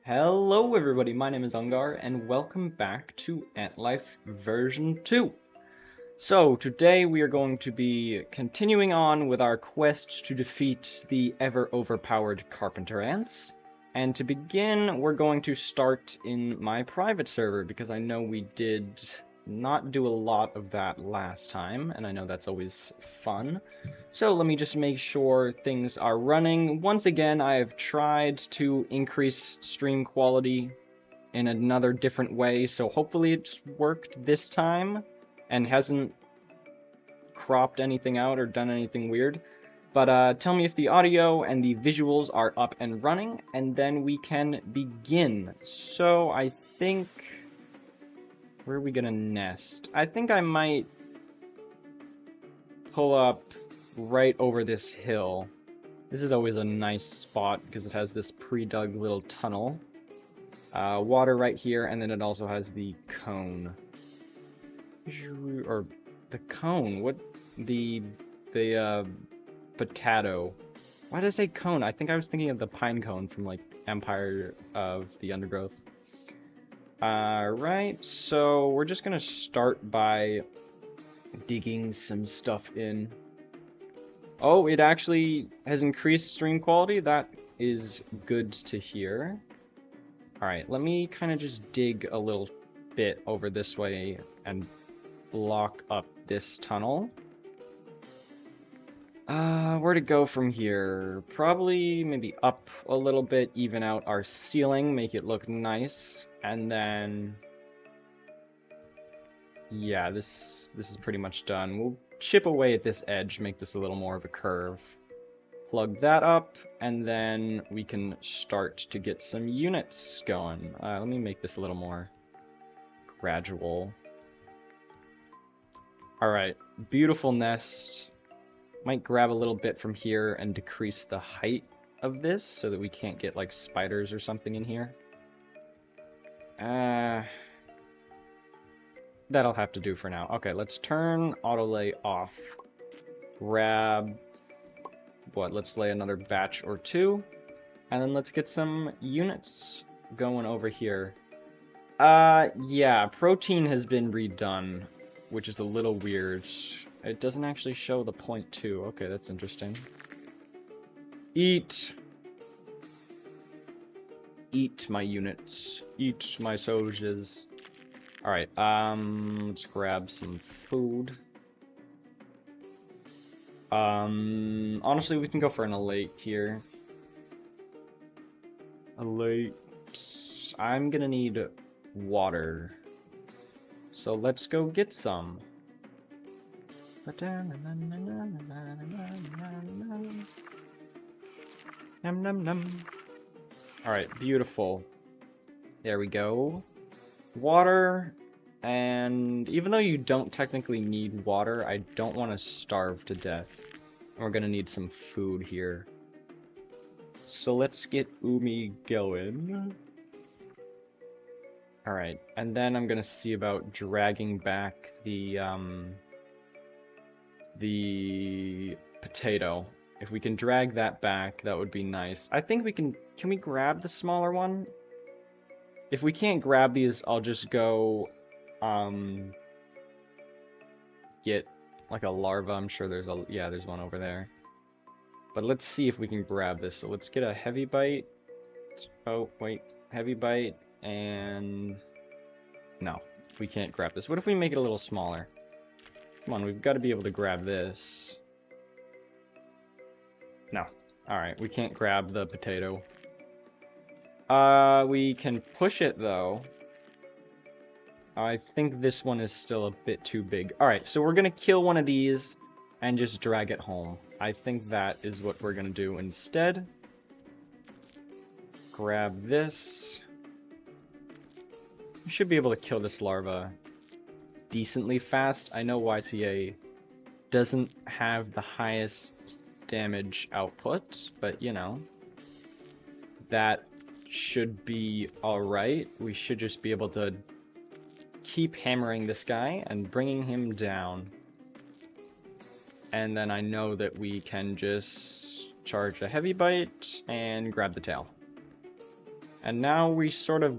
Hello everybody, my name is Ungar, and welcome back to Ant Life version 2. So, today we are going to be continuing on with our quest to defeat the ever-overpowered Carpenter ants. And to begin, we're going to start in my private server, because I know we did not do a lot of that last time, and I know that's always fun. So let me just make sure things are running. Once again, I have tried to increase stream quality in another different way, so hopefully it's worked this time and hasn't cropped anything out or done anything weird. But tell me if the audio and the visuals are up and running, and then we can begin. So I think... where are we gonna nest? I think I might pull up right over this hill. This is always a nice spot because it has this pre-dug little tunnel. Water right here, and then it also has the cone. Or the cone, what? The potato. Why did I say cone? I think I was thinking of the pine cone from like Empire of the Undergrowth. Right, so we're just gonna start by digging some stuff in. Oh, it actually has increased stream quality. That is good to hear. Alright, let me kind of just dig a little bit over this way and block up this tunnel. Where to go from here? Probably maybe up a little bit, even out our ceiling, make it look nice, and then... yeah, this is pretty much done. We'll chip away at this edge, make this a little more of a curve. Plug that up, and then we can start to get some units going. Let me make this a little more gradual. Alright, beautiful nest. Might grab a little bit from here and decrease the height of this so that we can't get like spiders or something in here. That'll have to do for now. Okay, let's turn autolay off. Grab... what, let's lay another batch or two. And then let's get some units going over here. Yeah, protein has been redone, which is a little weird. It doesn't actually show the 0.2. Okay, that's interesting. Eat! Eat my units. Eat my soldiers. Alright, let's grab some food. Honestly, we can go for an elate here. Elate. I'm gonna need water. So let's go get some. Num num num. Alright, beautiful. There we go. Water, and even though you don't technically need water, I don't want to starve to death. We're gonna need some food here. So let's get Umi going. Alright, and then I'm gonna see about dragging back the potato. If we can drag that back, that would be nice. I think we can we grab the smaller one? If we can't grab these, I'll just go, get, like, a larva. I'm sure there's a, yeah, there's one over there. But let's see if we can grab this. So let's get a heavy bite. Oh, wait. Heavy bite, and... no, we can't grab this. What if we make it a little smaller? Come on, we've got to be able to grab this. No. Alright, we can't grab the potato. We can push it, though. I think this one is still a bit too big. Alright, so we're gonna kill one of these and just drag it home. I think that is what we're gonna do instead. Grab this. We should be able to kill this larva decently fast. I know YCA doesn't have the highest damage output, but you know, that should be alright. We should just be able to keep hammering this guy and bringing him down. And then I know that we can just charge a heavy bite and grab the tail. And now we sort of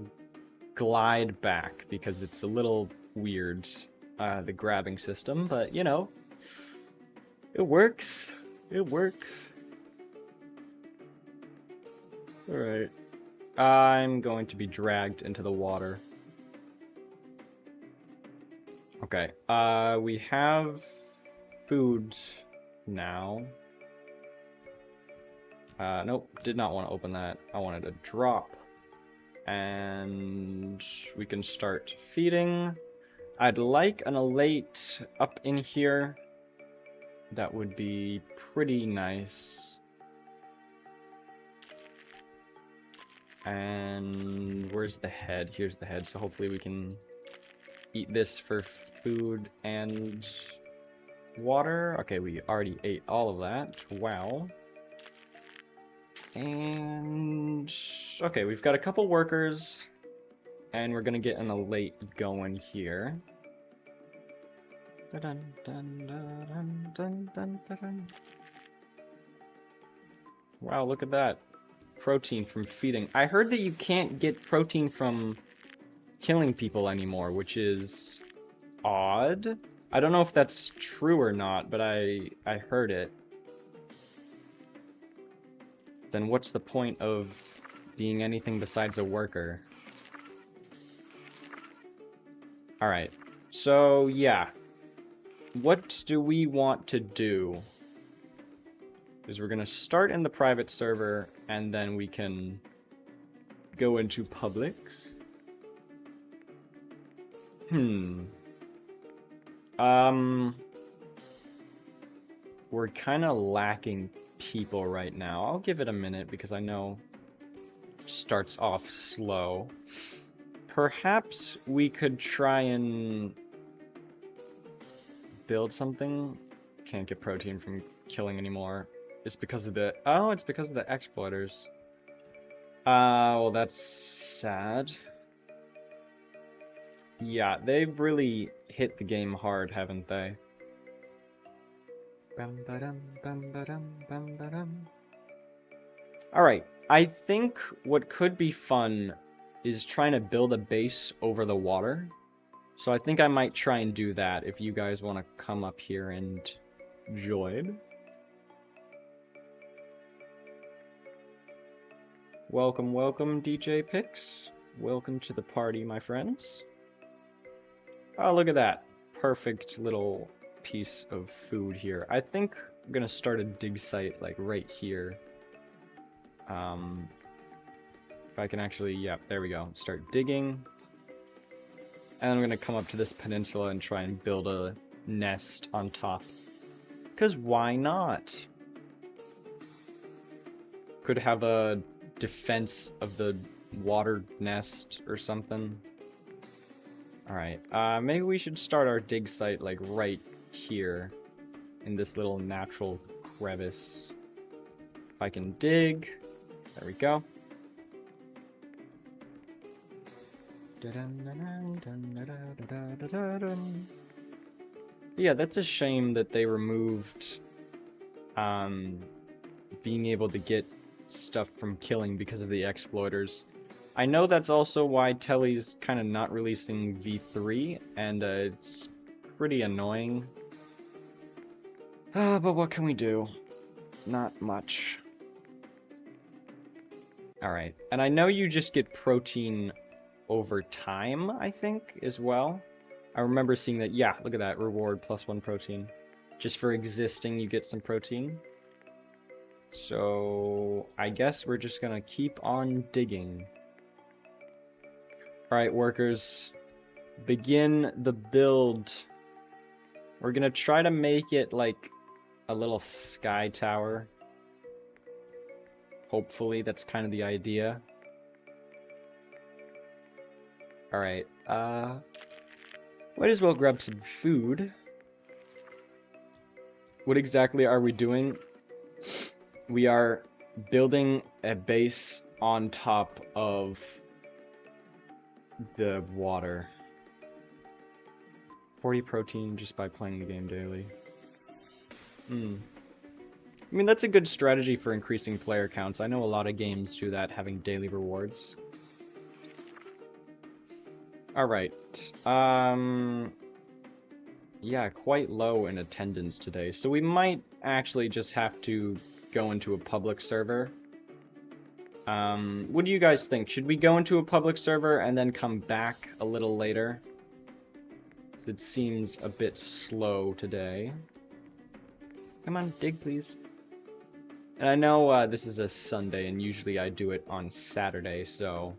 glide back because it's a little weird, the grabbing system, but you know, it works. It works. Alright. I'm going to be dragged into the water. Okay, we have food now. Nope, did not want to open that. I wanted to drop. And we can start feeding. I'd like an elate up in here. That would be pretty nice. And where's the head? Here's the head, so hopefully we can eat this for food and water. Okay, we already ate all of that. Wow. And okay, we've got a couple workers, and we're gonna get an elate going here. Dun, dun, dun, dun, dun, dun, dun. Wow, look at that. Protein from feeding. I heard that you can't get protein from killing people anymore, which is odd. I don't know if that's true or not, but I heard it. Then what's the point of being anything besides a worker? Alright, so yeah. What do we want to do? Is we're gonna start in the private server, and then we can go into publics. We're kind of lacking people right now. I'll give it a minute because I know it starts off slow. Perhaps we could try and build something. Can't get protein from killing anymore. It's because of the... Oh, it's because of the exploiters. Well, that's sad. Yeah, they've really hit the game hard, haven't they? Alright, I think what could be fun is trying to build a base over the water. So I think I might try and do that if you guys want to come up here and join. Welcome, welcome, DJ Pix. Welcome to the party, my friends. Oh, look at that. Perfect little piece of food here. I think I'm gonna start a dig site like right here. If I can actually, yeah, there we go. Start digging. And I'm gonna come up to this peninsula and try and build a nest on top. Because why not? Could have a defense of the water nest or something. Alright, maybe we should start our dig site like right here in this little natural crevice. If I can dig, there we go. Yeah, that's a shame that they removed being able to get stuff from killing because of the exploiters. I know that's also why Telly's kind of not releasing V3, and it's pretty annoying. But what can we do? Not much. Alright, and I know you just get protein over time, I think, as well. I remember seeing that, yeah, look at that, reward +1 protein. Just for existing, you get some protein. So, I guess we're just gonna keep on digging. Alright, workers, begin the build. We're gonna try to make it like a little sky tower. Hopefully, that's kind of the idea. Alright, might as well grab some food. What exactly are we doing? We are building a base on top of the water. 40 protein just by playing the game daily. I mean, that's a good strategy for increasing player counts. I know a lot of games do that, having daily rewards. Alright. Yeah, quite low in attendance today, so we might actually just have to go into a public server. What do you guys think? Should we go into a public server and then come back a little later? Because it seems a bit slow today. Come on, dig, please. And I know this is a Sunday, and usually I do it on Saturday, so...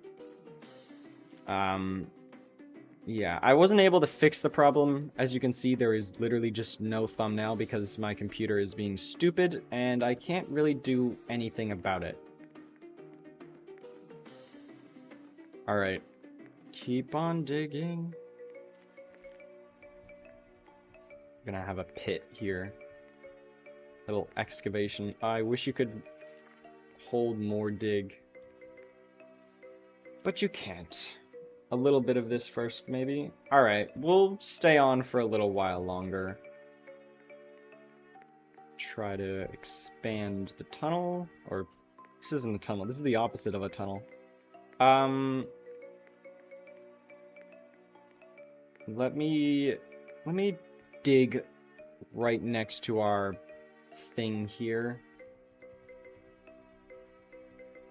yeah, I wasn't able to fix the problem. As you can see, there is literally just no thumbnail because my computer is being stupid, and I can't really do anything about it. Alright. Keep on digging. I'm gonna have a pit here. Little excavation. I wish you could hold more dig. But you can't. A little bit of this first, maybe? Alright, we'll stay on for a little while longer. Try to expand the tunnel. Or, this isn't a tunnel. This is the opposite of a tunnel. Let me dig right next to our thing here.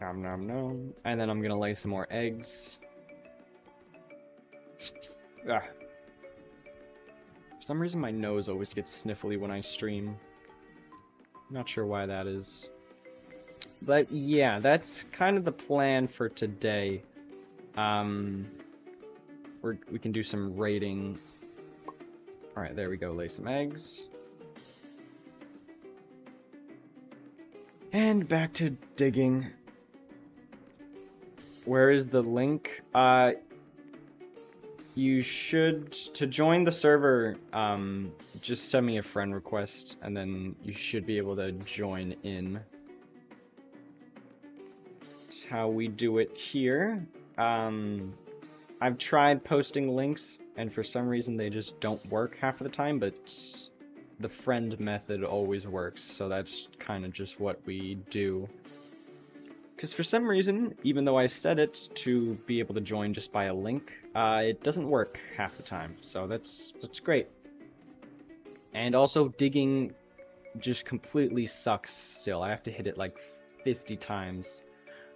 Nom nom nom. And then I'm gonna lay some more eggs. Ah. For some reason my nose always gets sniffly when I stream. Not sure why that is. But yeah, that's kind of the plan for today. We can do some raiding. Alright, there we go, lay some eggs. And back to digging. Where is the link? You should, to join the server, just send me a friend request, and then you should be able to join in. That's how we do it here. I've tried posting links, and for some reason they just don't work half of the time, but the friend method always works, so that's kind of just what we do. Because for some reason, even though I set it to be able to join just by a link, it doesn't work half the time, so that's great. And also, digging just completely sucks still. I have to hit it like 50 times.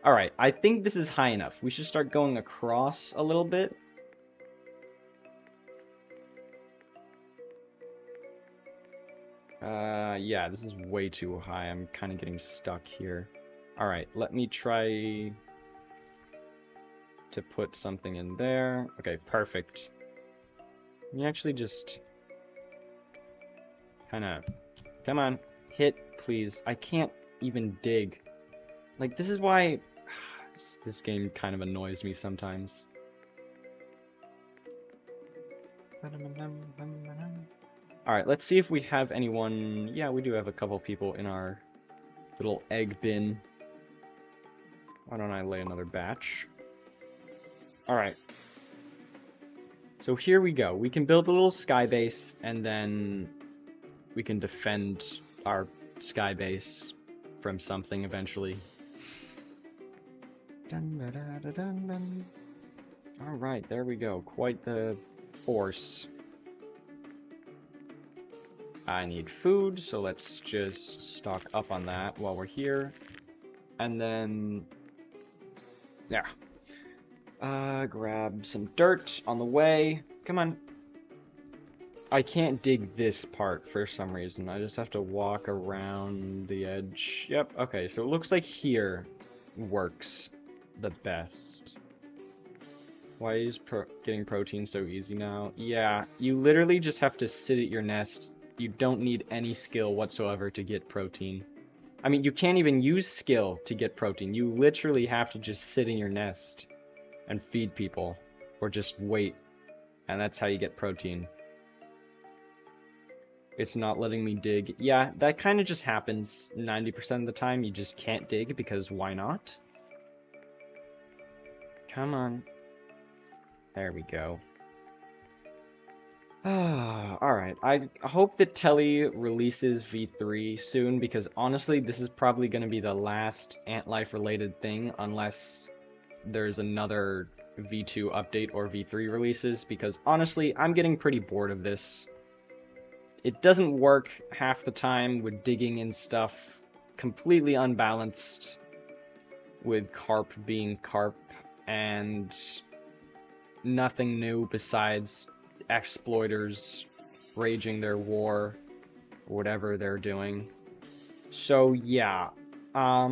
Alright, I think this is high enough. We should start going across a little bit. Yeah, this is way too high. I'm kind of getting stuck here. Alright, let me try to put something in there. Okay, perfect. Let me actually just kind of... Come on, hit, please. I can't even dig. Like, this is why this game kind of annoys me sometimes. Alright, let's see if we have anyone... Yeah, we do have a couple people in our little egg bin. Why don't I lay another batch? Alright. So here we go. We can build a little sky base, and then we can defend our sky base from something eventually. Alright, there we go. Quite the force. I need food, so let's just stock up on that while we're here. And then... yeah. Grab some dirt on the way. Come on. I can't dig this part for some reason. I just have to walk around the edge. Yep, okay, so it looks like here works the best. Why is getting protein so easy now? Yeah, you literally just have to sit at your nest. You don't need any skill whatsoever to get protein. I mean, you can't even use skill to get protein. You literally have to just sit in your nest and feed people, or just wait, and that's how you get protein. It's not letting me dig. Yeah, that kind of just happens 90% of the time. You just can't dig because why not? Come on. There we go. Alright, I hope that Telly releases V3 soon, because honestly, this is probably going to be the last Ant Life related thing, unless there's another V2 update or V3 releases, because honestly, I'm getting pretty bored of this. It doesn't work half the time with digging and stuff, completely unbalanced with Carp being Carp, and nothing new besides exploiters raging their war, whatever they're doing. So yeah, I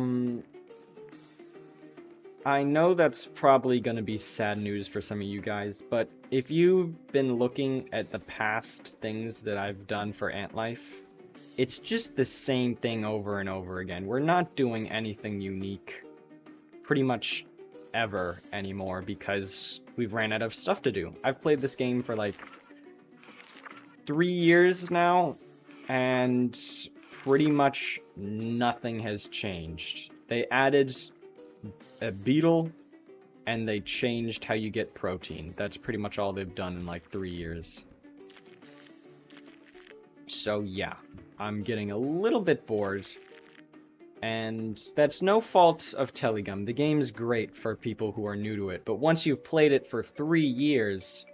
know that's probably gonna be sad news for some of you guys, but if you've been looking at the past things that I've done for Ant Life, it's just the same thing over and over again. We're not doing anything unique pretty much ever anymore because we've ran out of stuff to do. I've played this game for like 3 years now, and pretty much nothing has changed. They added a beetle, and they changed how you get protein. That's pretty much all they've done in like 3 years. So yeah, I'm getting a little bit bored. And that's no fault of Telegum. The game's great for people who are new to it, but once you've played it for 3 years,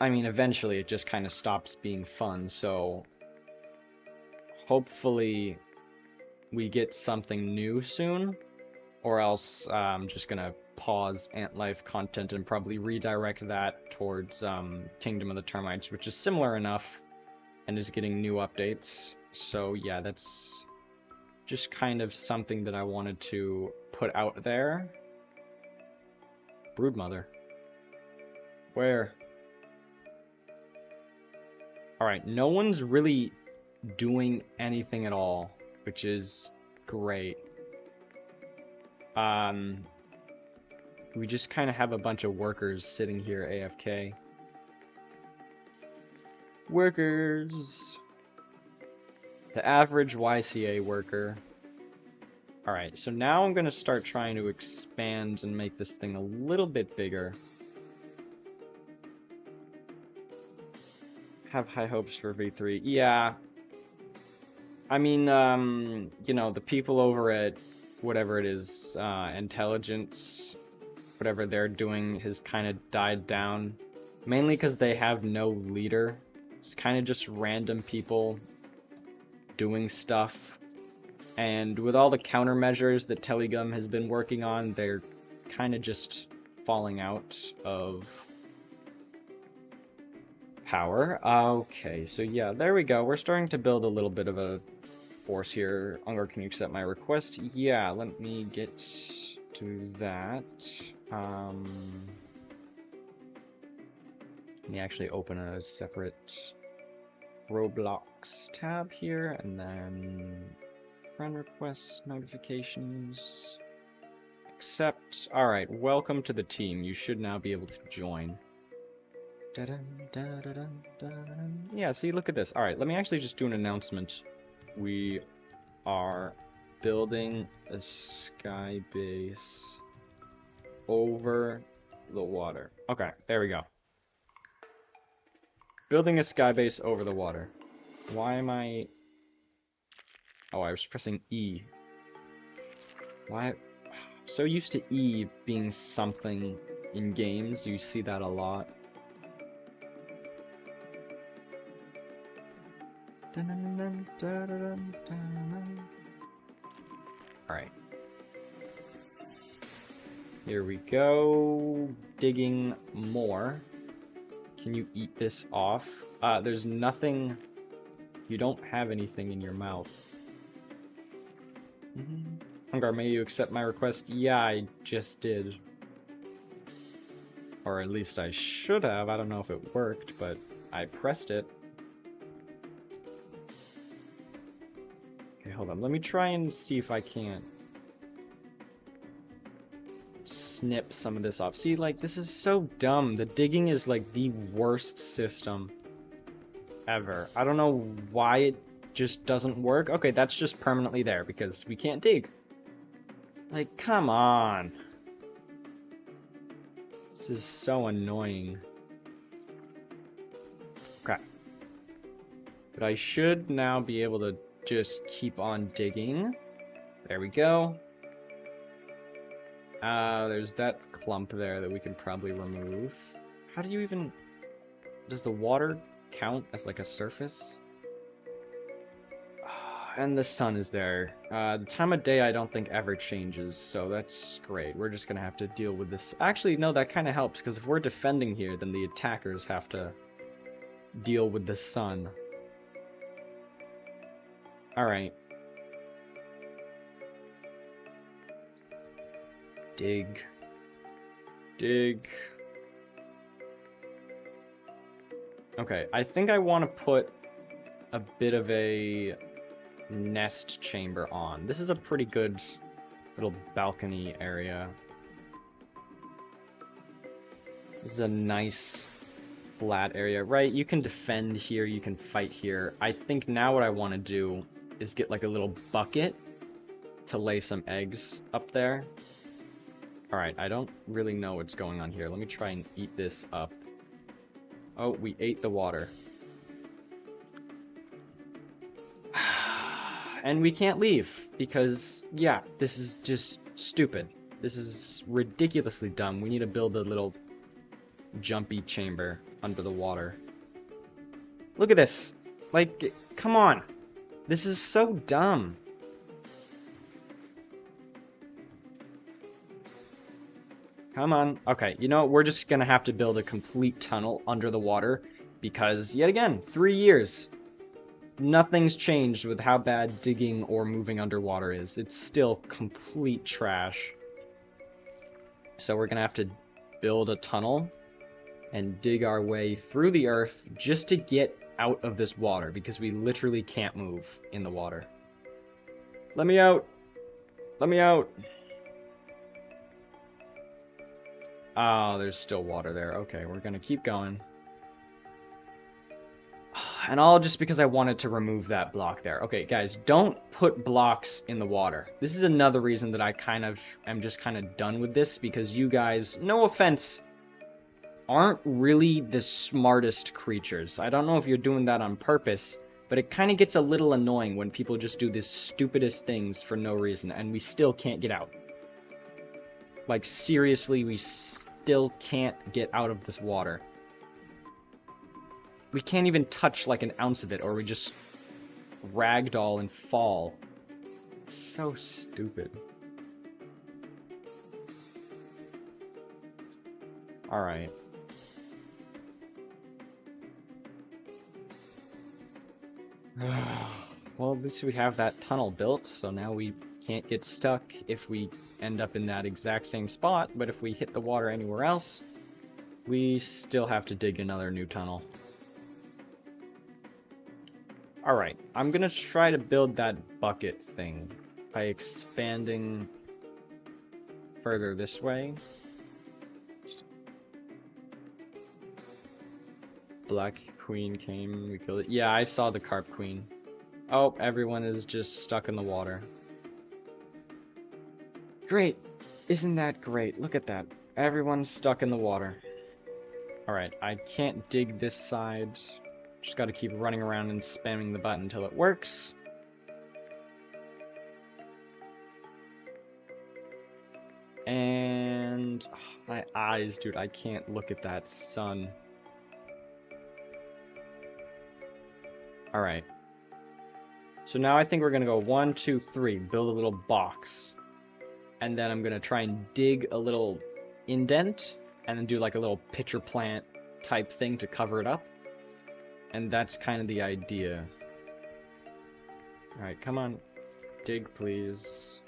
I mean, eventually it just kind of stops being fun, so hopefully we get something new soon, or else I'm just gonna pause Ant Life content and probably redirect that towards Kingdom of the Termites, which is similar enough and is getting new updates. So yeah, that's just kind of something that I wanted to put out there. Broodmother. Where? Alright, no one's really doing anything at all, which is great. We just kind of have a bunch of workers sitting here AFK. Workers! The average YCA worker. Alright, so now I'm going to start trying to expand and make this thing a little bit bigger. Have high hopes for V3. Yeah. I mean, you know, the people over at whatever it is, intelligence, whatever they're doing has kind of died down. Mainly because they have no leader. It's kind of just random people doing stuff. And with all the countermeasures that Telegum has been working on, they're kind of just falling out of power. Okay, so yeah, there we go. We're starting to build a little bit of a force here. Ungar, can you accept my request? Yeah, let me get to that. Let me actually open a separate Roblox tab here, and then friend requests, notifications, accept. Alright, welcome to the team. You should now be able to join. Yeah, see, look at this. Alright, let me actually just do an announcement. We are building a sky base over the water. Okay, there we go. Building a sky base over the water. Why am I... Oh, I was pressing E. Why? I'm so used to E being something in games. You see that a lot. Alright. Here we go. Digging more. Can you eat this off? There's nothing... You don't have anything in your mouth. Hungar, may you accept my request? Yeah, I just did. Or at least I should have. I don't know if it worked, but I pressed it. Okay, hold on. Let me try and see if I can't snip some of this off. See, like, this is so dumb. The digging is, like, the worst system ever. I don't know why it just doesn't work. Okay, that's just permanently there because we can't dig. Like, come on. This is so annoying. But I should now be able to just keep on digging. There we go. There's that clump there that we can probably remove. How do you even... Does the water count as like a surface? And the sun is there. The time of day I don't think ever changes, so that's great. We're just gonna have to deal with this. Actually, no, that kind of helps, because if we're defending here, then the attackers have to deal with the sun. Alright. Dig. Dig. Okay, I think I want to put a bit of a nest chamber on. This is a pretty good little balcony area. This is a nice flat area, right? You can defend here, you can fight here. I think now what I want to do is get like a little bucket to lay some eggs up there. Alright, I don't really know what's going on here. Let me try and eat this up. Oh, we ate the water. And we can't leave, because, yeah, this is just stupid. This is ridiculously dumb. We need to build a little jumpy chamber under the water. Look at this. Like, come on. This is so dumb. Come on. Okay, you know, we're just gonna have to build a complete tunnel under the water, because, yet again, 3 years. Nothing's changed with how bad digging or moving underwater is. It's still complete trash. So we're gonna have to build a tunnel and dig our way through the earth just to get out of this water, because we literally can't move in the water. Let me out! Let me out! Oh, there's still water there. Okay, we're gonna keep going. And all just because I wanted to remove that block there. Okay, guys, don't put blocks in the water. This is another reason that I am just kind of done with this, because you guys, no offense, aren't really the smartest creatures. I don't know if you're doing that on purpose, but it kind of gets a little annoying when people just do the stupidest things for no reason, and we still can't get out. Like, seriously, we still can't get out of this water. We can't even touch like an ounce of it, or we just ragdoll and fall. It's so stupid. Alright. Well, at least we have that tunnel built, so now we can't get stuck if we end up in that exact same spot, but if we hit the water anywhere else, we still have to dig another new tunnel. Alright, I'm gonna try to build that bucket thing by expanding further this way. Black Queen came, we killed it. Yeah, I saw the Carp Queen. Oh, everyone is just stuck in the water. Great! Isn't that great? Look at that. Everyone's stuck in the water. Alright, I can't dig this side. Just gotta keep running around and spamming the button until it works. And... oh, my eyes, dude, I can't look at that sun. Alright. So now I think we're gonna go 1, 2, 3, build a little box. And then I'm gonna try and dig a little indent, and then do like a little pitcher plant type thing to cover it up. And that's kind of the idea. Alright, come on. Dig, please.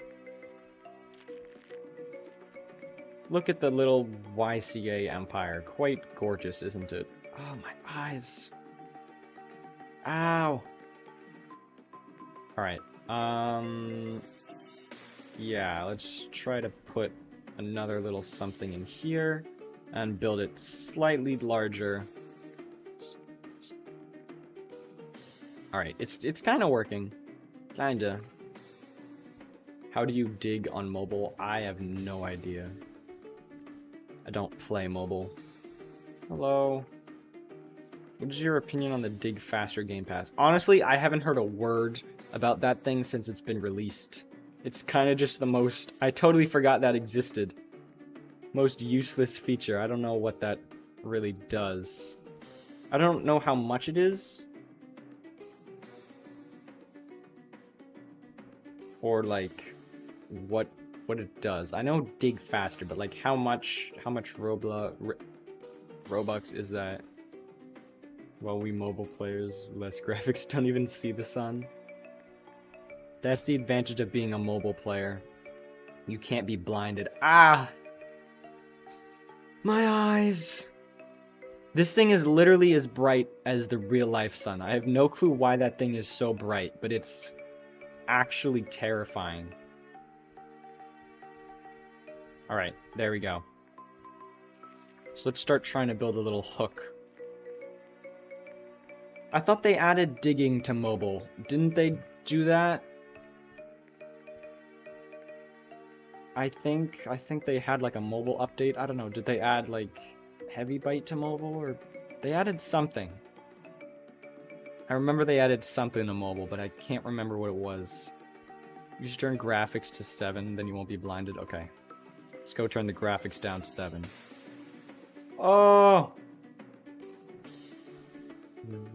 Look at the little YCA empire. Quite gorgeous, isn't it? Oh, my eyes. Ow. Alright, yeah, let's try to put another little something in here and build it slightly larger. Alright, it's kind of working. Kinda. How do you dig on mobile? I have no idea. I don't play mobile. Hello. What is your opinion on the Dig Faster Game Pass? Honestly, I haven't heard a word about that thing since it's been released. It's kind of just the most... I totally forgot that existed. Most useless feature. I don't know what that really does. I don't know how much it is. Or like what it does. I know dig faster, but like how much Robux is that? Well, we mobile players, less graphics, don't even see the sun. That's the advantage of being a mobile player. You can't be blinded. Ah! My eyes! This thing is literally as bright as the real life sun. I have no clue why that thing is so bright, but it's actually terrifying. Alright, there we go. So let's start trying to build a little hook. I thought they added digging to mobile. Didn't they do that? I think they had like a mobile update. I don't know. Did they add like heavy bite to mobile, or they added something? I remember they added something to mobile, but I can't remember what it was. You should turn graphics to 7, then you won't be blinded. Okay. Let's go turn the graphics down to 7. Oh!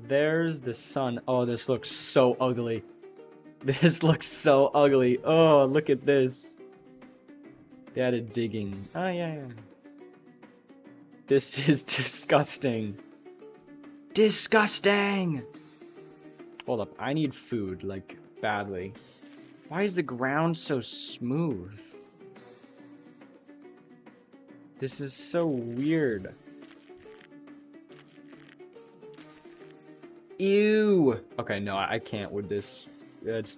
There's the sun. Oh, this looks so ugly. This looks so ugly. Oh, look at this. They added digging. Oh, yeah. This is disgusting. Disgusting! Hold up, I need food, like, badly. Why is the ground so smooth? This is so weird. Ew! Okay, no, I can't with this. It's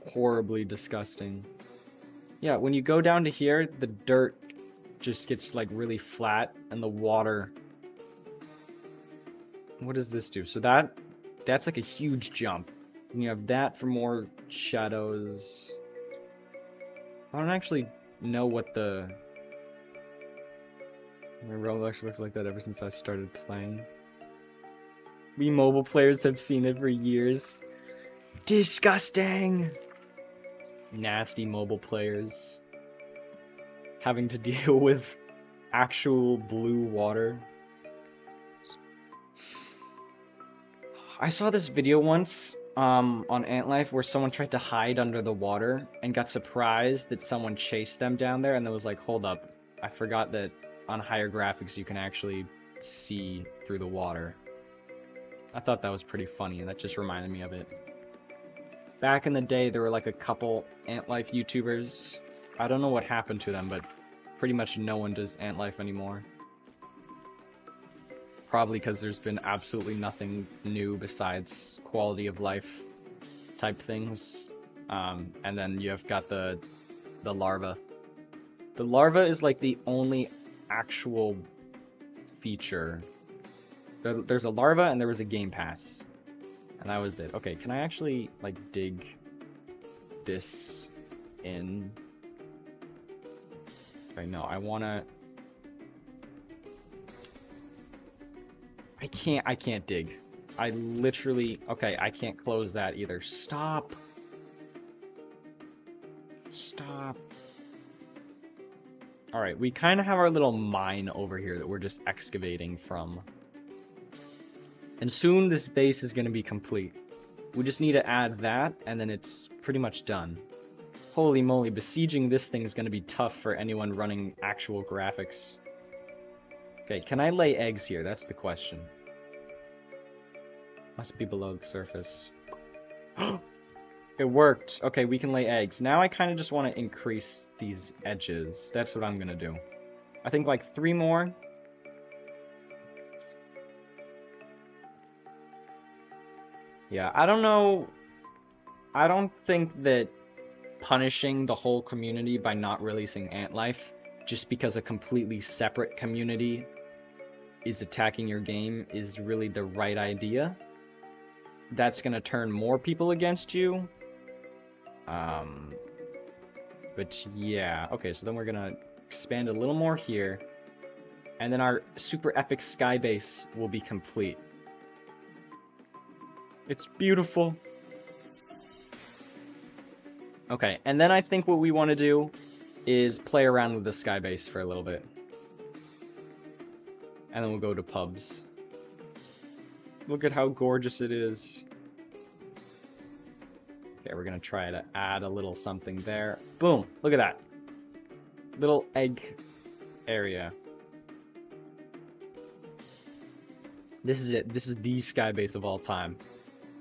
horribly disgusting. Yeah, when you go down to here, the dirt just gets, like, really flat, and the water... What does this do? So that's like a huge jump. And you have that for more shadows. I don't actually know what the... My Roblox looks like that ever since I started playing. We mobile players have seen it for years. Disgusting! Nasty mobile players. Having to deal with actual blue water. I saw this video once on Ant Life where someone tried to hide under the water and got surprised that someone chased them down there, and then was like, hold up, I forgot that on higher graphics you can actually see through the water. I thought that was pretty funny, and that just reminded me of it. Back in the day, there were like a couple Ant Life YouTubers. I don't know what happened to them, but pretty much no one does Ant Life anymore. Probably because there's been absolutely nothing new besides quality of life type things. And then you've got the larva. The larva is like the only actual feature. There's a larva and there was a game pass. And that was it. Okay, can I actually like dig this in? Okay, no, I wanna... I can't dig. I literally... Okay, I can't close that either. Stop! Stop. Alright, we kind of have our little mine over here that we're just excavating from. And soon this base is going to be complete. We just need to add that, and then it's pretty much done. Holy moly, besieging this thing is going to be tough for anyone running actual graphics. Okay, can I lay eggs here? That's the question. Must be below the surface. It worked! Okay, we can lay eggs. Now I kind of just want to increase these edges. That's what I'm going to do. I think like 3 more. Yeah, I don't know. I don't think that punishing the whole community by not releasing Ant Life just because a completely separate community is attacking your game is really the right idea. That's gonna turn more people against you. But yeah, okay, so then we're gonna expand a little more here, and then our super epic sky base will be complete. It's beautiful. Okay, and then I think what we want to do is play around with the sky base for a little bit. And then we'll go to pubs. Look at how gorgeous it is. Okay, we're gonna try to add a little something there. Boom! Look at that. Little egg area. This is it. This is the sky base of all time.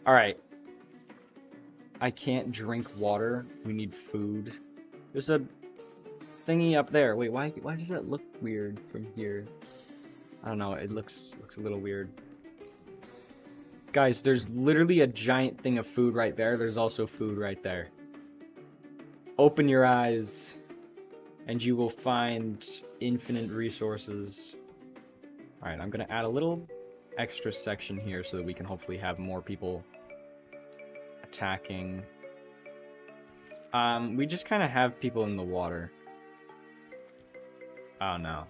Alright. I can't drink water. We need food. There's a thingy up there. Wait, why does that look weird from here? I don't know. It looks a little weird. Guys, there's literally a giant thing of food right there. There's also food right there. Open your eyes, and you will find infinite resources. Alright, I'm gonna add a little extra section here so that we can hopefully have more people attacking. We just kind of have people in the water. Oh no.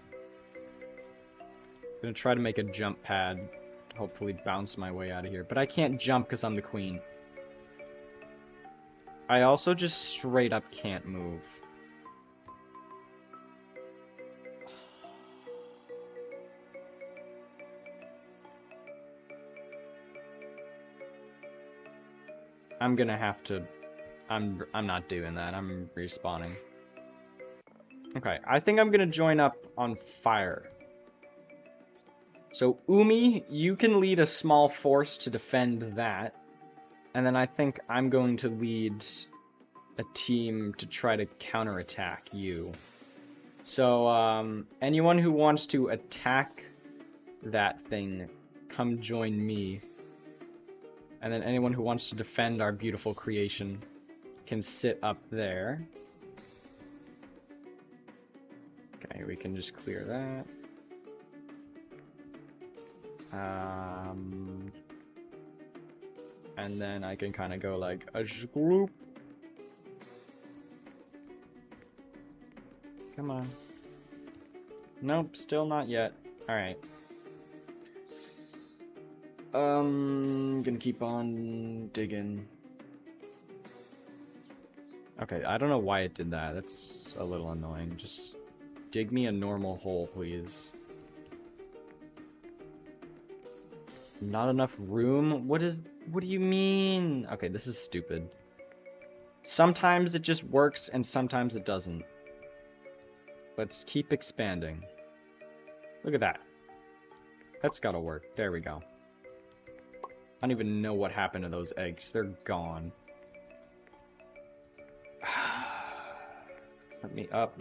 I'm gonna try to make a jump pad. Hopefully bounce my way out of here. But I can't jump because I'm the queen. I also just straight up can't move. I'm gonna have to... I'm not doing that. I'm respawning. Okay, I think I'm gonna join up on fire. So, Umi, you can lead a small force to defend that. And then I think I'm going to lead a team to try to counterattack you. So, anyone who wants to attack that thing, come join me. And then anyone who wants to defend our beautiful creation can sit up there. Okay, we can just clear that. And then I can kind of go like a group. Come on. Nope, still not yet. Alright. Gonna keep on digging. Okay, I don't know why it did that. That's a little annoying. Just dig me a normal hole, please. Not enough room? What do you mean? Okay, this is stupid. Sometimes it just works and sometimes it doesn't. Let's keep expanding. Look at that. That's gotta work. There we go. I don't even know what happened to those eggs. They're gone. Let me up.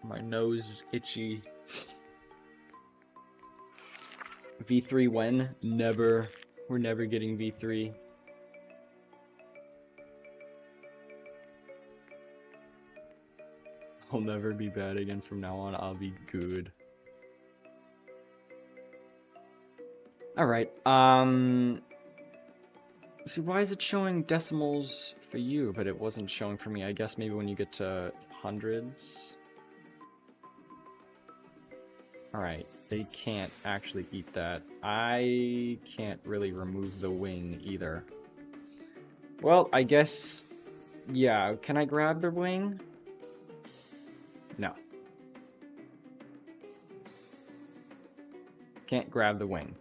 My nose is itchy. V3 when? Never. We're never getting V3. I'll never be bad again from now on. I'll be good. Alright, see, why is it showing decimals for you, but it wasn't showing for me? I guess maybe when you get to hundreds. Alright, they can't actually eat that. I can't really remove the wing either. Well, I guess... yeah, can I grab the wing? No. Can't grab the wing.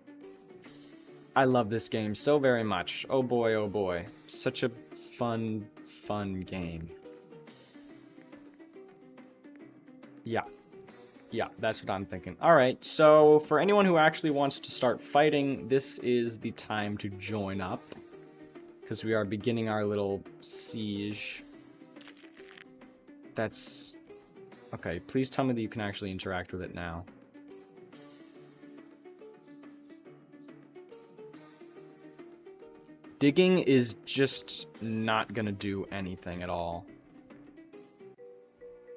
I love this game so very much. Oh boy, oh boy. Such a fun game. Yeah. Yeah, that's what I'm thinking. Alright, so for anyone who actually wants to start fighting, this is the time to join up. Because we are beginning our little siege. That's... okay, please tell me that you can actually interact with it now. Digging is just not gonna do anything at all.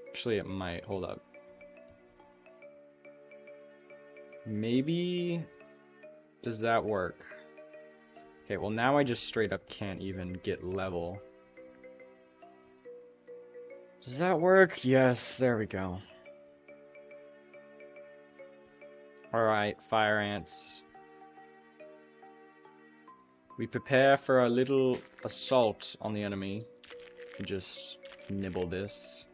Actually, it might. Hold up. Maybe... does that work? Okay, well now I just straight up can't even get level. Does that work? Yes, there we go. Alright, fire ants. We prepare for a little assault on the enemy. Just nibble this.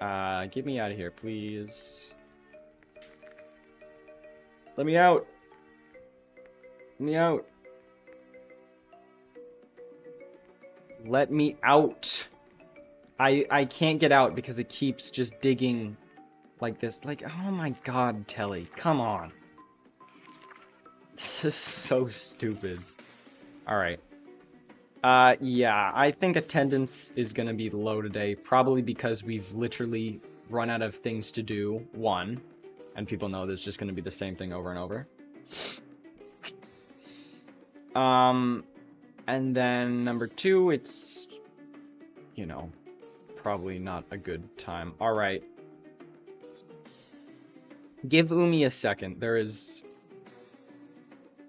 Get me out of here, please. Let me out! Let me out! Let me out! I can't get out because it keeps just digging like this. Like, oh my god, Telly, come on. This is so stupid. Alright. Yeah, I think attendance is gonna be low today, probably because we've literally run out of things to do, one, and people know there's just gonna be the same thing over and over. And then number two, it's, you know, probably not a good time. Alright. Give Umi a second. There is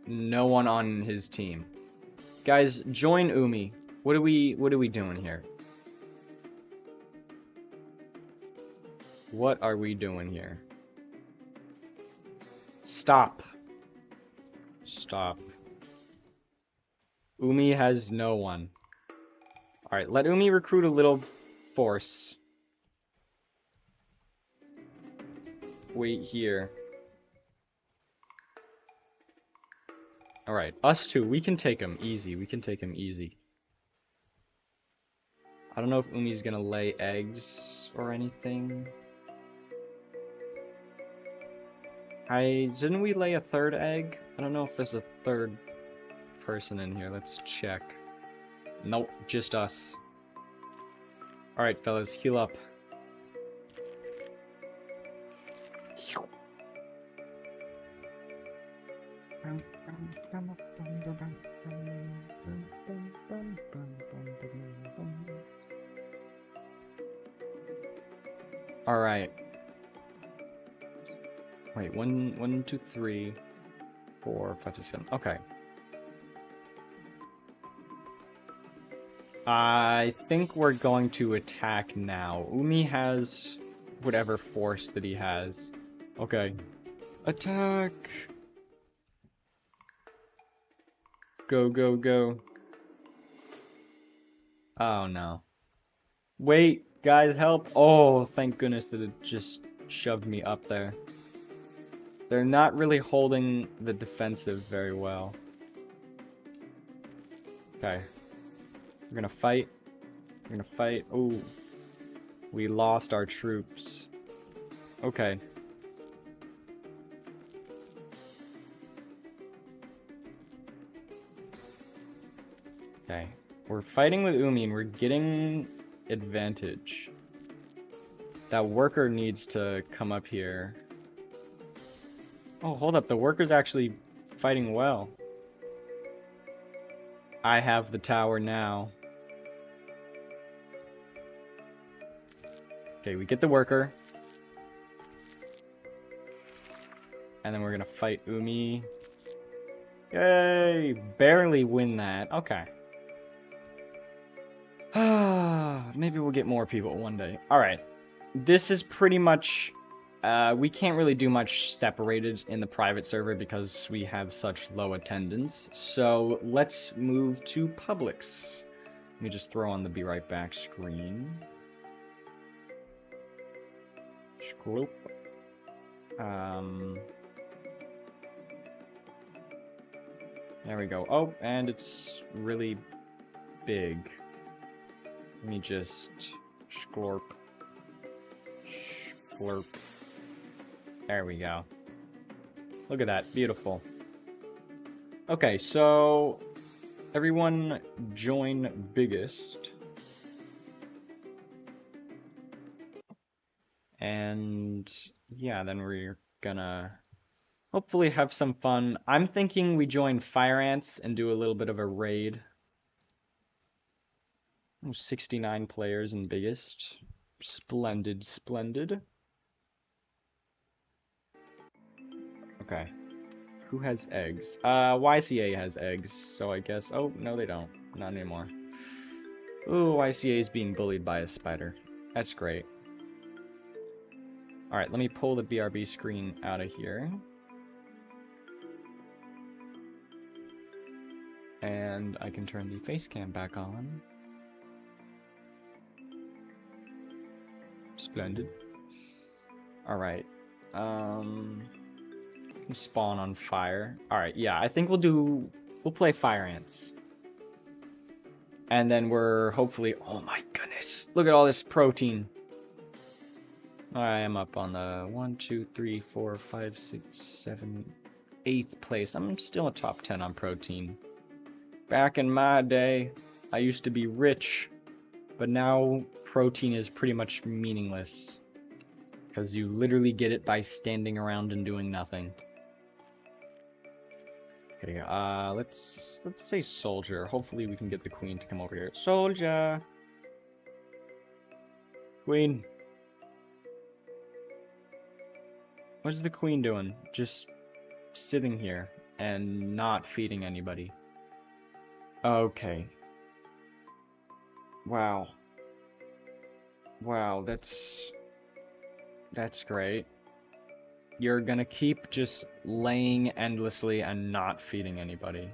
no one on his team. Guys, join Umi. What are we doing here? What are we doing here? Stop. Stop. Umi has no one. Alright, let Umi recruit a little force. Wait here. Alright, us two, we can take him easy. We can take him easy. I don't know if Umi's gonna lay eggs or anything. Didn't we lay a third egg? I don't know if there's a third person in here. Let's check. Nope, just us. Alright, fellas, heal up. Alright. Wait, 1, 2, 3, 4, 5, 6, 7. Okay. I think we're going to attack now. Umi has whatever force that he has. Okay. Attack! Go, go, go. Oh no. Wait, guys, help! Oh, thank goodness that it just shoved me up there. They're not really holding the defensive very well. Okay. We're gonna fight. We're gonna fight. Ooh. We lost our troops. Okay. Okay. We're fighting with Umi and we're getting advantage. That worker needs to come up here. Oh, hold up. The worker's actually fighting well. I have the tower now. Okay, we get the worker. And then we're gonna fight Umi. Yay! Barely win that. Okay. Maybe we'll get more people one day. Alright. This is pretty much... we can't really do much separated in the private server because we have such low attendance. So let's move to publics. Let me just throw on the be right back screen. Scroop. There we go. Oh, and it's really big. Let me just scorp. Scorp. There we go. Look at that. Beautiful. Okay, so everyone join biggest. And yeah, then we're gonna hopefully have some fun. I'm thinking we join Fire Ants and do a little bit of a raid. 69 players in biggest. Splendid, splendid. Okay. Who has eggs? YCA has eggs, so I guess... Oh, no they don't. Not anymore. Ooh, YCA is being bullied by a spider. That's great. Alright, let me pull the BRB screen out of here. And I can turn the face cam back on. Splendid. Alright. Spawn on fire. Alright, yeah, I think we'll play Fire Ants. And then we're hopefully, oh my goodness, look at all this protein. I am up on the 1, 2, 3, 4, 5, 6, 7, 8th place. I'm still a top 10 on protein. Back in my day, I used to be rich, but now protein is pretty much meaningless. Because you literally get it by standing around and doing nothing. Okay, let's say soldier. Hopefully we can get the queen to come over here. Soldier! Queen. What's the queen doing? Just sitting here and not feeding anybody. Okay. Wow. Wow, that's great. You're gonna keep just laying endlessly and not feeding anybody.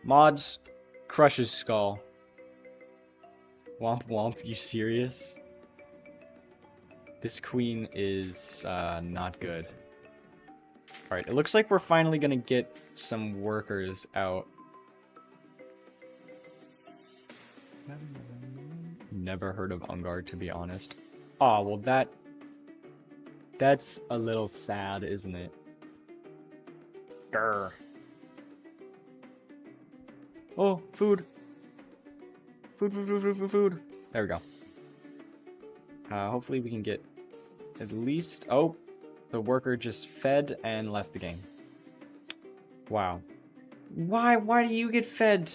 Mods, crush his skull. Womp womp, you serious? This queen is not good. Alright, it looks like we're finally gonna get some workers out. Never heard of Ungar, to be honest. Aw, well that's a little sad, isn't it? Grr. Oh, food. Food. There we go. Hopefully we can get at least... Oh, the worker just fed and left the game. Wow. Why do you get fed?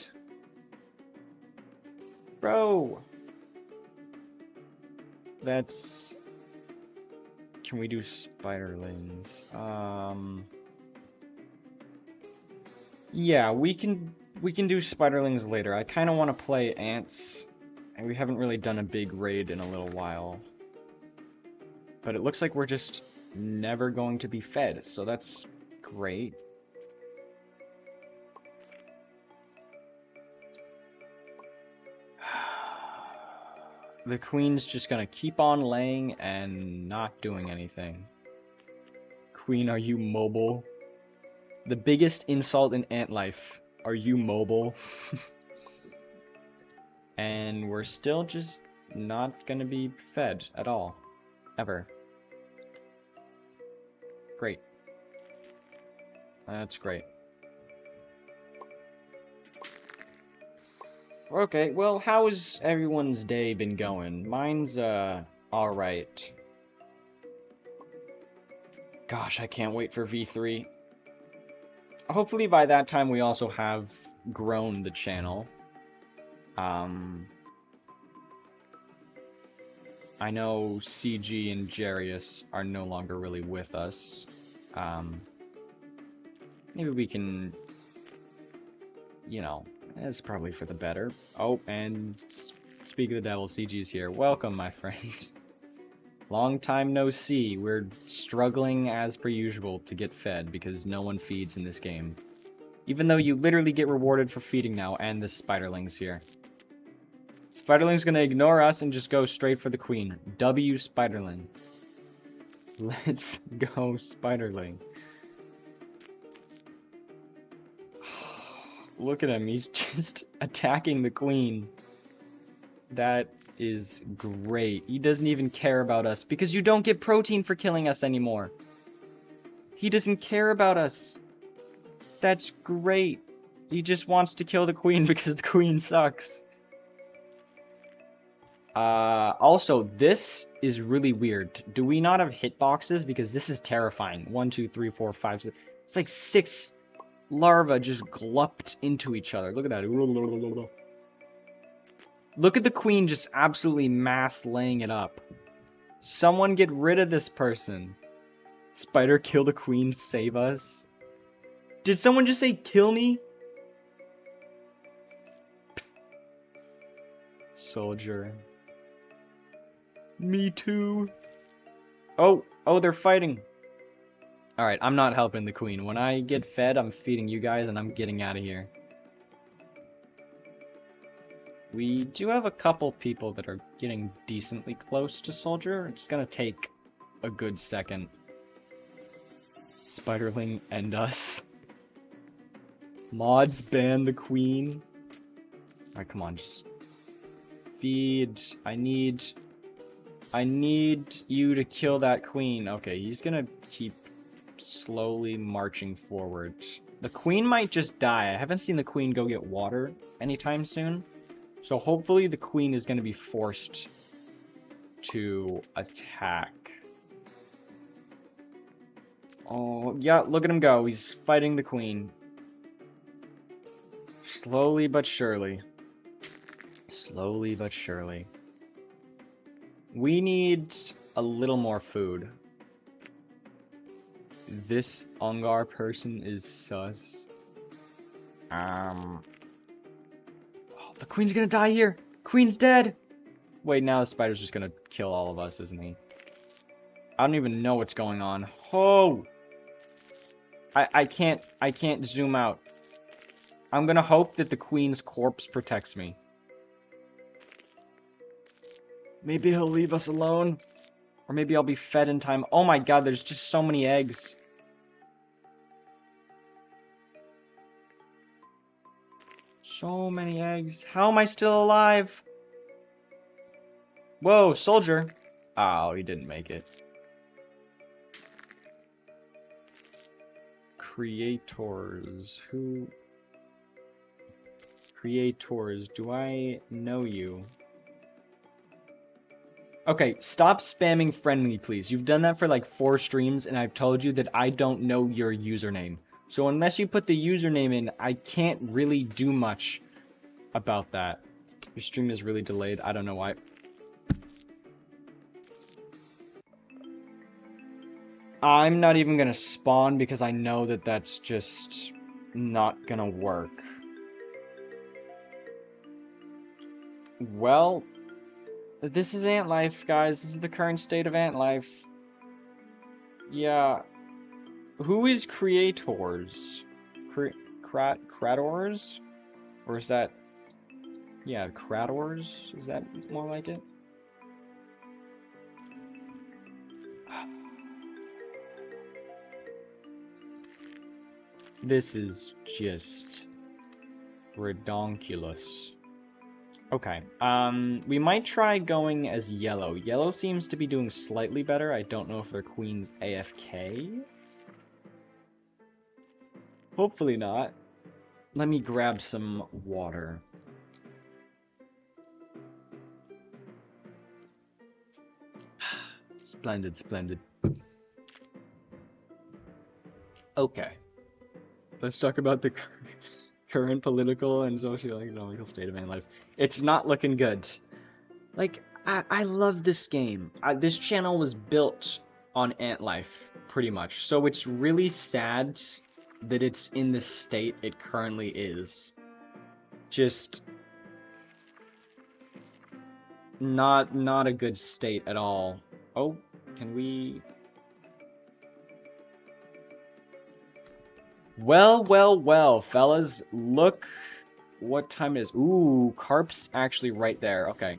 Bro. That's... Can we do spiderlings? Yeah, we can do spiderlings later. I kind of want to play ants, and we haven't really done a big raid in a little while. But it looks like we're just never going to be fed, so that's great. The queen's just gonna keep on laying and not doing anything. Queen, are you mobile? The biggest insult in ant life. Are you mobile? And we're still just not gonna be fed at all. Ever. Great. That's great. Okay, well, how has everyone's day been going? Mine's, alright. Gosh, I can't wait for V3. Hopefully by that time we also have grown the channel. I know CG and Jarius are no longer really with us. Maybe we can, you know, it's probably for the better. Oh, and speak of the devil, CG's here. Welcome, my friend. Long time no see. We're struggling as per usual to get fed because no one feeds in this game. Even though you literally get rewarded for feeding now, and the spiderlings here. Spiderling's gonna ignore us and just go straight for the queen. W spiderling. Let's go, spiderling. Look at him, he's just attacking the queen. That is great. He doesn't even care about us because you don't get protein for killing us anymore. He doesn't care about us. That's great. He just wants to kill the queen because the queen sucks. Also, this is really weird. Do we not have hitboxes? Because this is terrifying. 1, 2, 3, 4, 5, 6. It's like 6 larvae just glupped into each other. Look at that. Look at the queen just absolutely mass laying it up. Someone get rid of this person. Spider, kill the queen, save us. Did someone just say kill me? Soldier. Me too. Oh, they're fighting. Alright, I'm not helping the queen. When I get fed, I'm feeding you guys and I'm getting out of here. We do have a couple people that are getting decently close to Soldier. It's gonna take a good second. Spiderling and us. Mods ban the queen. Alright, come on, just feed. I need you to kill that queen. Okay, he's gonna keep slowly marching forward. The queen might just die. I haven't seen the queen go get water anytime soon. So hopefully the queen is gonna be forced to attack. Oh, yeah, look at him go. He's fighting the queen. Slowly but surely. Slowly but surely. We need a little more food. This Ungar person is sus. Oh, the queen's gonna die here! Queen's dead! Wait, now the spider's just gonna kill all of us, isn't he? I don't even know what's going on. Oh! I can't zoom out. I'm gonna hope that the queen's corpse protects me. Maybe he'll leave us alone. Or maybe I'll be fed in time. Oh my god, there's just so many eggs. So many eggs. How am I still alive? Whoa, soldier. Oh, he didn't make it. Creators. Who? Creators. Do I know you? Okay, stop spamming friendly, please. You've done that for like 4 streams, and I've told you that I don't know your username. So unless you put the username in, I can't really do much about that. Your stream is really delayed. I don't know why. I'm not even gonna spawn because I know that that's just not gonna work. Well, this is Ant Life, guys. This is the current state of Ant Life. Yeah. Who is Creators? Krators? Or is that... Yeah, Krators? Is that more like it? This is just... redonkulous. Okay, we might try going as yellow. Yellow seems to be doing slightly better. I don't know if their queen's AFK. Hopefully not. Let me grab some water. Splendid, splendid. Okay. Let's talk about the current political and socio-economical state of Ant Life. It's not looking good. Like, I love this game. This channel was built on Ant Life, pretty much. So it's really sad that it's in the state it currently is. Just... not a good state at all. Oh, can we... Well, well, well, fellas, look what time it is. Ooh, Carp's actually right there. Okay.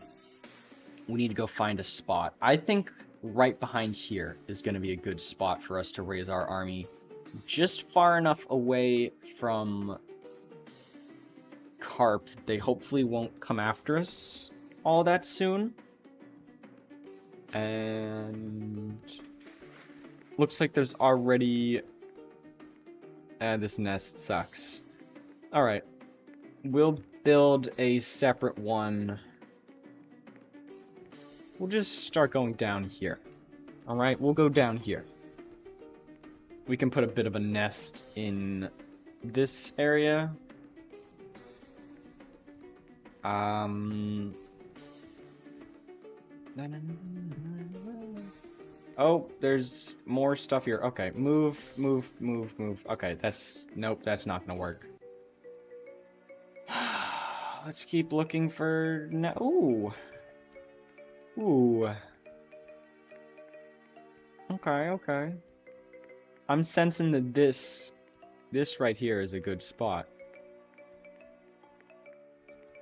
We need to go find a spot. I think right behind here is going to be a good spot for us to raise our army. Just far enough away from Carp. They hopefully won't come after us all that soon. And... looks like there's already... this nest sucks. Alright. We'll build a separate one. We'll just start going down here. Alright, we'll go down here. We can put a bit of a nest in this area. Oh, there's more stuff here. Okay, move, move, move, move. Okay, that's... nope, that's not gonna work. Let's keep looking for... ooh. Ooh. Okay, okay. I'm sensing that this right here is a good spot.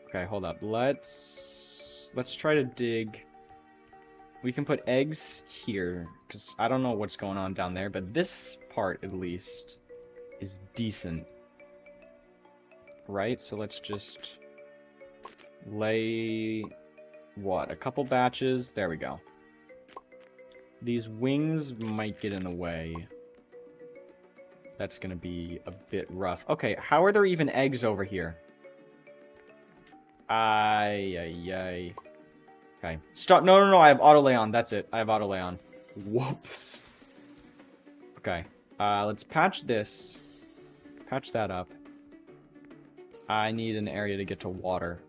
Okay, hold up. Let's try to dig. We can put eggs here, because I don't know what's going on down there, but this part, at least, is decent. Right? So let's just lay, what, a couple batches? There we go. These wings might get in the way. That's gonna be a bit rough. Okay, how are there even eggs over here? Ay. Okay. Stop. No. I have auto lay on. That's it. I have auto lay on. Whoops. Okay. Let's patch this. Patch that up. I need an area to get to water.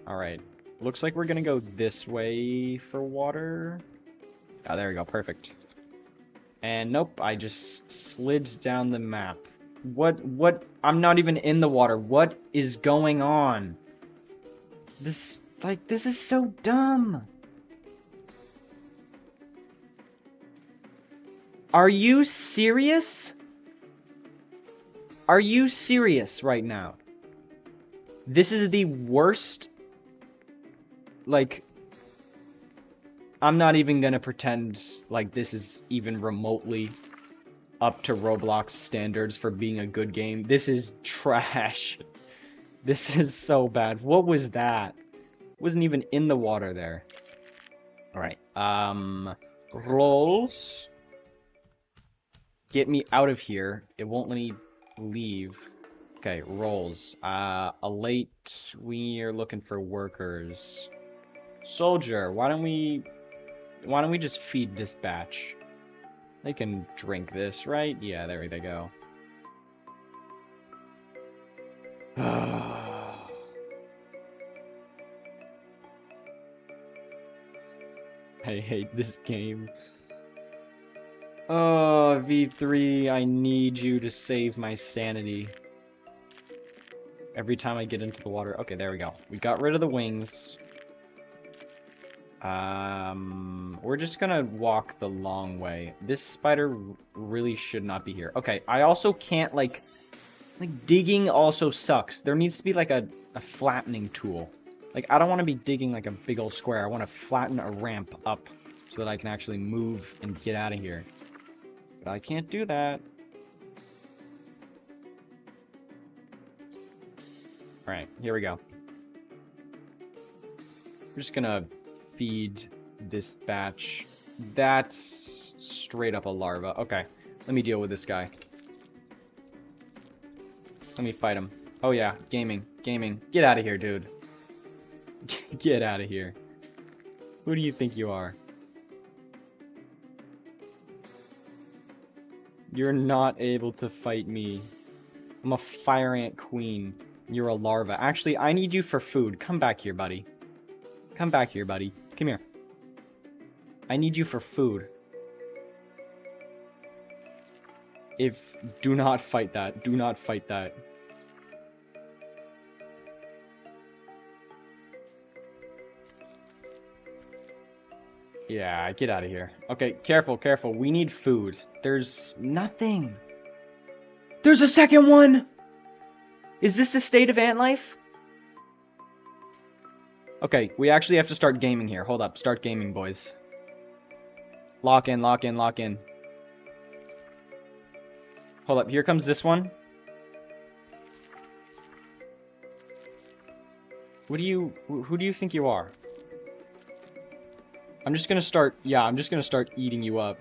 Alright. Looks like we're gonna go this way for water. Ah, there we go. Perfect. And nope, I just slid down the map. What? I'm not even in the water. What is going on? This is so dumb. Are you serious? Are you serious right now? This is the worst. Like, I'm not even gonna pretend like this is even remotely up to Roblox standards for being a good game. This is trash. This is so bad. What was that? Wasn't even in the water there. Alright. Rolls. Get me out of here. It won't let me leave. Okay, rolls. Alate. We are looking for workers. Soldier, why don't we just feed this batch? They can drink this, right? Yeah, there they go. I hate this game. Oh, V3, I need you to save my sanity. Every time I get into the water. Okay, there we go. We got rid of the wings. We're just gonna walk the long way. This spider really should not be here. Okay, I also can't, like digging also sucks. There needs to be, like, a flattening tool. Like, I don't want to be digging, like, a big old square. I want to flatten a ramp up so that I can actually move and get out of here. But I can't do that. Alright, here we go. We're just gonna feed this batch. That's straight up a larva. Okay, let me deal with this guy. Let me fight him. Oh yeah, gaming. Get out of here, dude. Get out of here. Who do you think you are? You're not able to fight me. I'm a fire ant queen. You're a larva. Actually, I need you for food. Come back here, buddy. Come back here, buddy. Come here. I need you for food. Do not fight that. Do not fight that. Yeah, get out of here. Okay, careful. We need food. There's nothing. There's a second one! Is this the state of ant life? Okay, we actually have to start gaming here. Hold up, start gaming, boys. Lock in. Hold up, here comes this one. Who do you think you are? I'm just gonna start eating you up.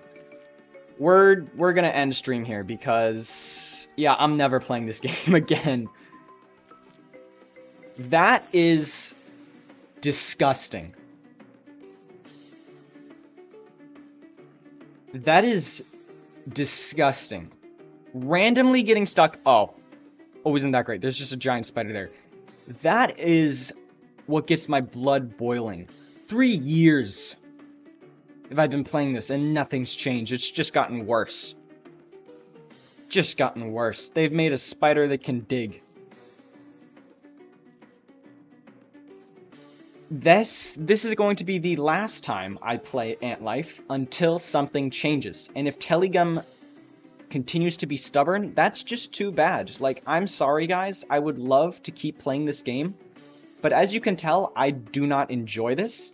We're gonna end stream here because, yeah, I'm never playing this game again. That is disgusting. That is disgusting. Randomly getting stuck. Oh, isn't that great? There's just a giant spider there. That is what gets my blood boiling. 3 years if I've been playing this and nothing's changed. It's just gotten worse. Just gotten worse. They've made a spider that can dig. This is going to be the last time I play Ant Life until something changes. And if Telegum continues to be stubborn, that's just too bad. Like, I'm sorry, guys. I would love to keep playing this game, but as you can tell, I do not enjoy this.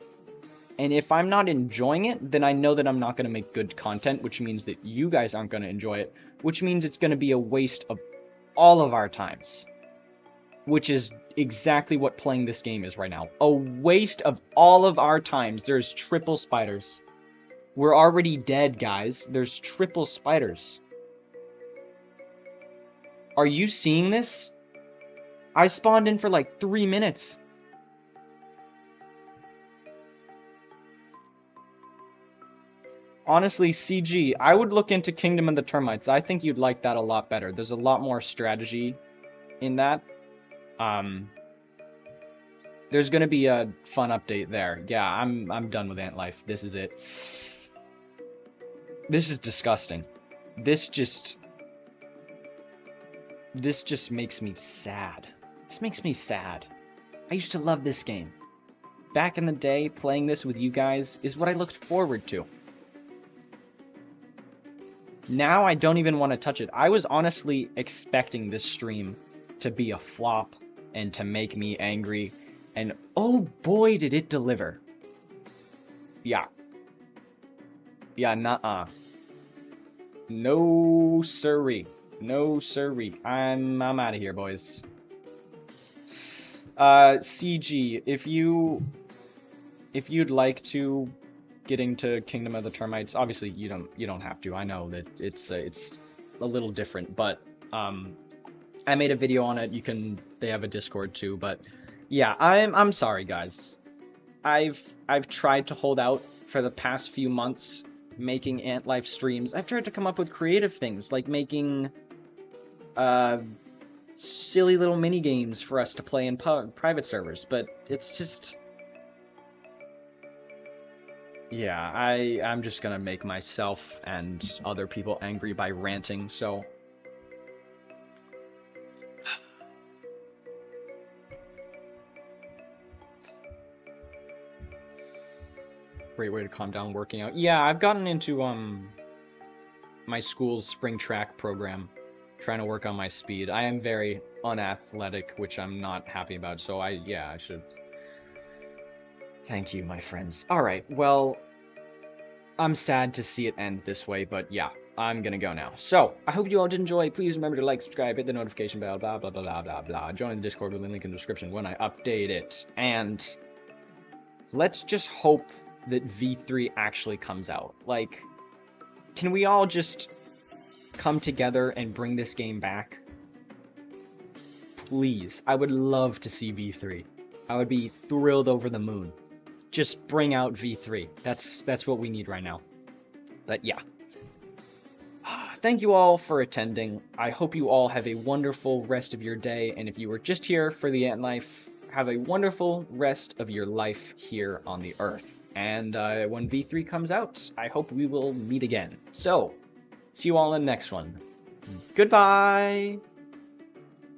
And if I'm not enjoying it, then I know that I'm not going to make good content, which means that you guys aren't going to enjoy it, which means it's going to be a waste of all of our times. Which is exactly what playing this game is right now. A waste of all of our times. There's triple spiders. We're already dead, guys. There's triple spiders. Are you seeing this? I spawned in for like 3 minutes. Honestly, CG, I would look into Kingdom of the Termites. I think you'd like that a lot better. There's a lot more strategy in that. There's gonna be a fun update there. Yeah, I'm done with Ant Life. This is it. This is disgusting. This just makes me sad. This makes me sad. I used to love this game. Back in the day, playing this with you guys is what I looked forward to. Now I don't even want to touch it. I was honestly expecting this stream to be a flop and to make me angry. And oh boy, did it deliver. Yeah. Yeah, nuh-uh. No siree. No siree. I'm out of here, boys. CG, if you'd like to get into Kingdom of the Termites, obviously you don't have to. I know that it's a little different, but I made a video on it. They have a Discord too, but yeah, I'm sorry, guys. I've tried to hold out for the past few months making Ant Life streams. I've tried to come up with creative things like making silly little mini games for us to play in private servers, but it's just, yeah, I'm just gonna make myself and other people angry by ranting, so great way to calm down working out. Yeah, I've gotten into my school's spring track program, trying to work on my speed. I am very unathletic, which I'm not happy about, so I should. Thank you, my friends. Alright, well, I'm sad to see it end this way, but yeah, I'm gonna go now. So, I hope you all did enjoy. Please remember to like, subscribe, hit the notification bell, blah, blah, blah, blah, blah, blah. Join the Discord with the link in the description when I update it. And let's just hope that V3 actually comes out. Like, can we all just come together and bring this game back? Please. I would love to see V3. I would be thrilled over the moon. Just bring out V3. That's what we need right now. But yeah. Thank you all for attending. I hope you all have a wonderful rest of your day, and if you were just here for the Ant Life, have a wonderful rest of your life here on the Earth. And when V3 comes out, I hope we will meet again. So, see you all in the next one. Goodbye!